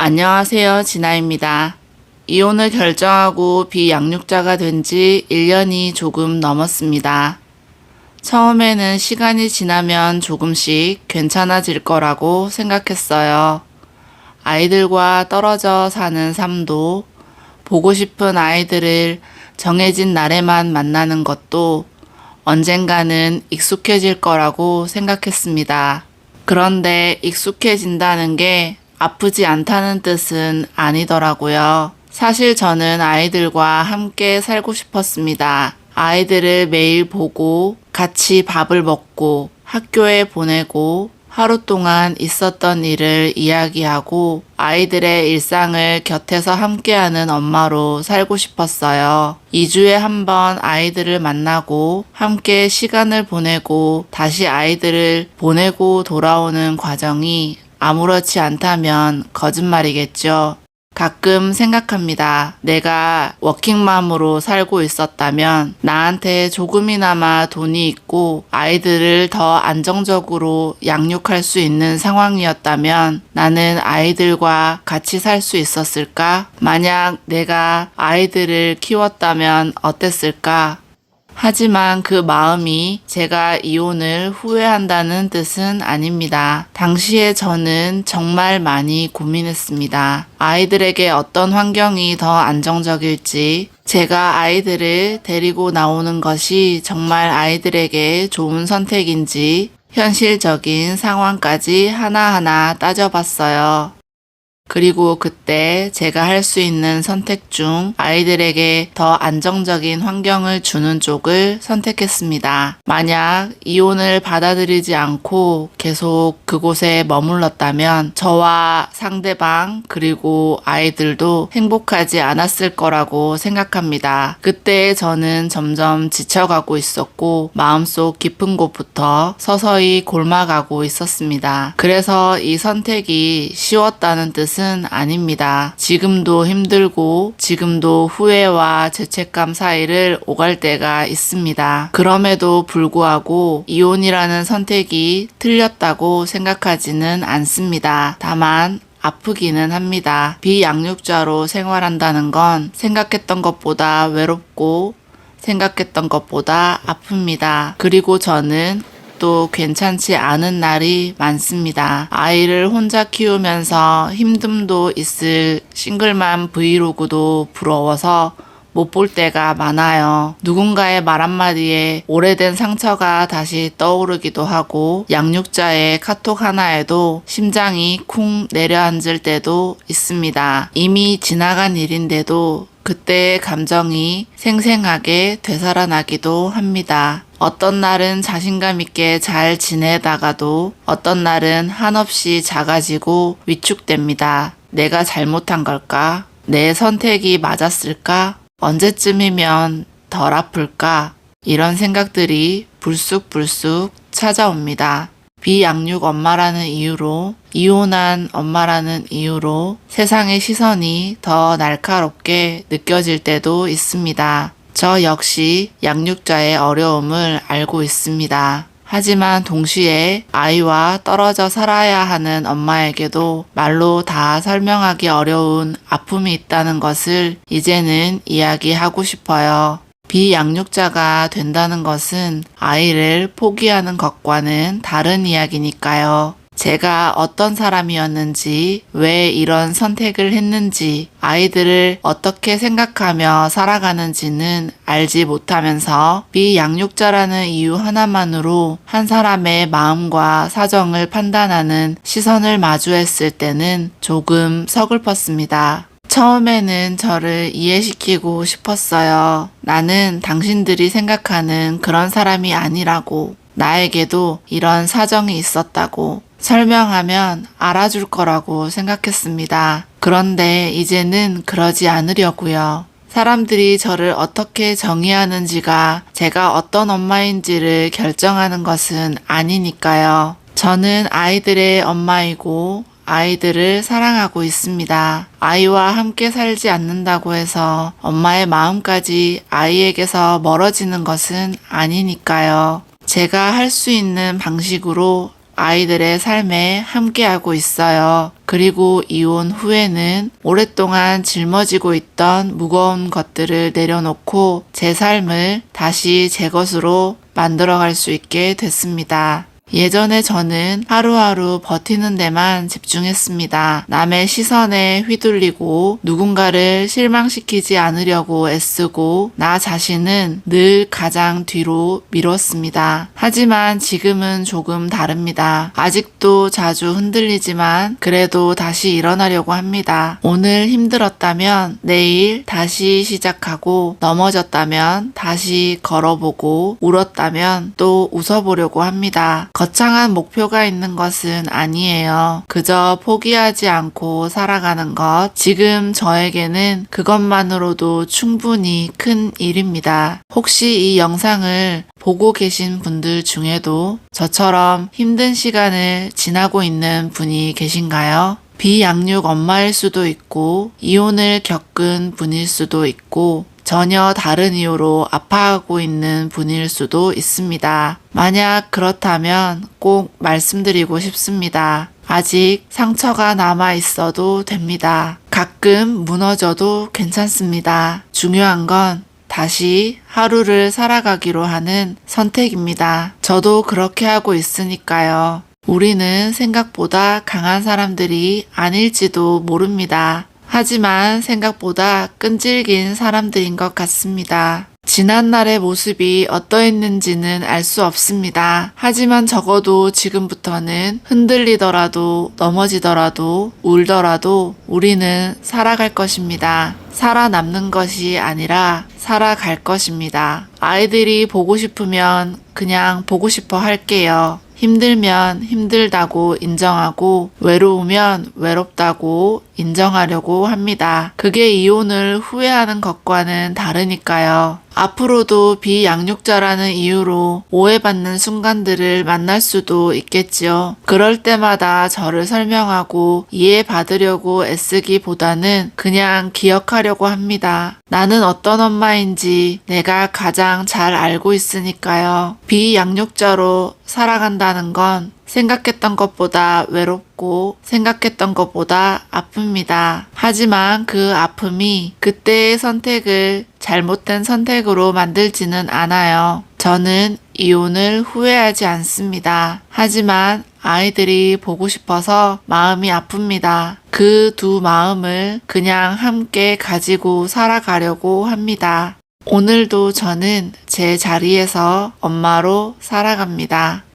안녕하세요. 진아입니다. 이혼을 결정하고 비양육자가 된 지 1년이 조금 넘었습니다. 처음에는 시간이 지나면 조금씩 괜찮아질 거라고 생각했어요. 아이들과 떨어져 사는 삶도, 보고 싶은 아이들을 정해진 날에만 만나는 것도 언젠가는 익숙해질 거라고 생각했습니다. 그런데 익숙해진다는 게 아프지 않다는 뜻은 아니더라고요. 사실 저는 아이들과 함께 살고 싶었습니다. 아이들을 매일 보고 같이 밥을 먹고 학교에 보내고 하루 동안 있었던 일을 이야기하고 아이들의 일상을 곁에서 함께하는 엄마로 살고 싶었어요. 2주에 한 번 아이들을 만나고 함께 시간을 보내고 다시 아이들을 보내고 돌아오는 과정이 아무렇지 않다면 거짓말이겠죠. 가끔 생각합니다. 내가 워킹맘으로 살고 있었다면 나한테 조금이나마 돈이 있고 아이들을 더 안정적으로 양육할 수 있는 상황이었다면 나는 아이들과 같이 살 수 있었을까? 만약 내가 아이들을 키웠다면 어땠을까? 하지만 그 마음이 제가 이혼을 후회한다는 뜻은 아닙니다. 당시에 저는 정말 많이 고민했습니다. 아이들에게 어떤 환경이 더 안정적일지, 제가 아이들을 데리고 나오는 것이 정말 아이들에게 좋은 선택인지, 현실적인 상황까지 하나하나 따져봤어요. 그리고 그때 제가 할 수 있는 선택 중 아이들에게 더 안정적인 환경을 주는 쪽을 선택했습니다. 만약 이혼을 받아들이지 않고 계속 그곳에 머물렀다면 저와 상대방 그리고 아이들도 행복하지 않았을 거라고 생각합니다. 그때 저는 점점 지쳐가고 있었고 마음속 깊은 곳부터 서서히 골마가고 있었습니다. 그래서 이 선택이 쉬웠다는 뜻은 아닙니다. 지금도 힘들고 지금도 후회와 죄책감 사이를 오갈 때가 있습니다. 그럼에도 불구하고 이혼이라는 선택이 틀렸다고 생각하지는 않습니다. 다만 아프기는 합니다. 비양육자로 생활한다는 건 생각했던 것보다 외롭고 생각했던 것보다 아픕니다. 그리고 저는 또 괜찮지 않은 날이 많습니다. 아이를 혼자 키우면서 힘듦도 있을 싱글맘 브이로그도 부러워서 못 볼 때가 많아요. 누군가의 말 한마디에 오래된 상처가 다시 떠오르기도 하고 양육자의 카톡 하나에도 심장이 쿵 내려앉을 때도 있습니다. 이미 지나간 일인데도 그때의 감정이 생생하게 되살아나기도 합니다. 어떤 날은 자신감 있게 잘 지내다가도 어떤 날은 한없이 작아지고 위축됩니다. 내가 잘못한 걸까? 내 선택이 맞았을까? 언제쯤이면 덜 아플까? 이런 생각들이 불쑥불쑥 찾아옵니다. 비양육 엄마라는 이유로, 이혼한 엄마라는 이유로 세상의 시선이 더 날카롭게 느껴질 때도 있습니다. 저 역시 양육자의 어려움을 알고 있습니다. 하지만 동시에 아이와 떨어져 살아야 하는 엄마에게도 말로 다 설명하기 어려운 아픔이 있다는 것을 이제는 이야기하고 싶어요. 비양육자가 된다는 것은 아이를 포기하는 것과는 다른 이야기니까요. 제가 어떤 사람이었는지, 왜 이런 선택을 했는지, 아이들을 어떻게 생각하며 살아가는지는 알지 못하면서 비양육자라는 이유 하나만으로 한 사람의 마음과 사정을 판단하는 시선을 마주했을 때는 조금 서글펐습니다. 처음에는 저를 이해시키고 싶었어요. 나는 당신들이 생각하는 그런 사람이 아니라고, 나에게도 이런 사정이 있었다고 설명하면 알아줄 거라고 생각했습니다. 그런데 이제는 그러지 않으려고요. 사람들이 저를 어떻게 정의하는지가 제가 어떤 엄마인지를 결정하는 것은 아니니까요. 저는 아이들의 엄마이고 아이들을 사랑하고 있습니다. 아이와 함께 살지 않는다고 해서 엄마의 마음까지 아이에게서 멀어지는 것은 아니니까요. 제가 할 수 있는 방식으로 아이들의 삶에 함께하고 있어요. 그리고 이혼 후에는 오랫동안 짊어지고 있던 무거운 것들을 내려놓고 제 삶을 다시 제 것으로 만들어갈 수 있게 됐습니다. 예전에 저는 하루하루 버티는 데만 집중했습니다. 남의 시선에 휘둘리고 누군가를 실망시키지 않으려고 애쓰고 나 자신은 늘 가장 뒤로 미뤘습니다. 하지만 지금은 조금 다릅니다. 아직도 자주 흔들리지만 그래도 다시 일어나려고 합니다. 오늘 힘들었다면 내일 다시 시작하고 넘어졌다면 다시 걸어보고 울었다면 또 웃어보려고 합니다. 거창한 목표가 있는 것은 아니에요. 그저 포기하지 않고 살아가는 것. 지금 저에게는 그것만으로도 충분히 큰 일입니다. 혹시 이 영상을 보고 계신 분들 중에도 저처럼 힘든 시간을 지나고 있는 분이 계신가요? 비양육 엄마일 수도 있고 이혼을 겪은 분일 수도 있고 전혀 다른 이유로 아파하고 있는 분일 수도 있습니다. 만약 그렇다면 꼭 말씀드리고 싶습니다. 아직 상처가 남아 있어도 됩니다. 가끔 무너져도 괜찮습니다. 중요한 건 다시 하루를 살아가기로 하는 선택입니다. 저도 그렇게 하고 있으니까요. 우리는 생각보다 강한 사람들이 아닐지도 모릅니다. 하지만 생각보다 끈질긴 사람들인 것 같습니다. 지난날의 모습이 어떠했는지는 알 수 없습니다. 하지만 적어도 지금부터는 흔들리더라도 넘어지더라도 울더라도 우리는 살아갈 것입니다. 살아남는 것이 아니라 살아갈 것입니다. 아이들이 보고 싶으면 그냥 보고 싶어 할게요. 힘들면 힘들다고 인정하고 외로우면 외롭다고 인정하려고 합니다. 그게 이혼을 후회하는 것과는 다르니까요. 앞으로도 비양육자라는 이유로 오해받는 순간들을 만날 수도 있겠지요. 그럴 때마다 저를 설명하고 이해받으려고 애쓰기보다는 그냥 기억하려고 합니다. 나는 어떤 엄마인지 내가 가장 잘 알고 있으니까요. 비양육자로 살아간다는 건 생각했던 것보다 외롭고 생각했던 것보다 아픕니다. 하지만 그 아픔이 그때의 선택을 잘못된 선택으로 만들지는 않아요. 저는 이혼을 후회하지 않습니다. 하지만 아이들이 보고 싶어서 마음이 아픕니다. 그 두 마음을 그냥 함께 가지고 살아가려고 합니다. 오늘도 저는 제 자리에서 엄마로 살아갑니다.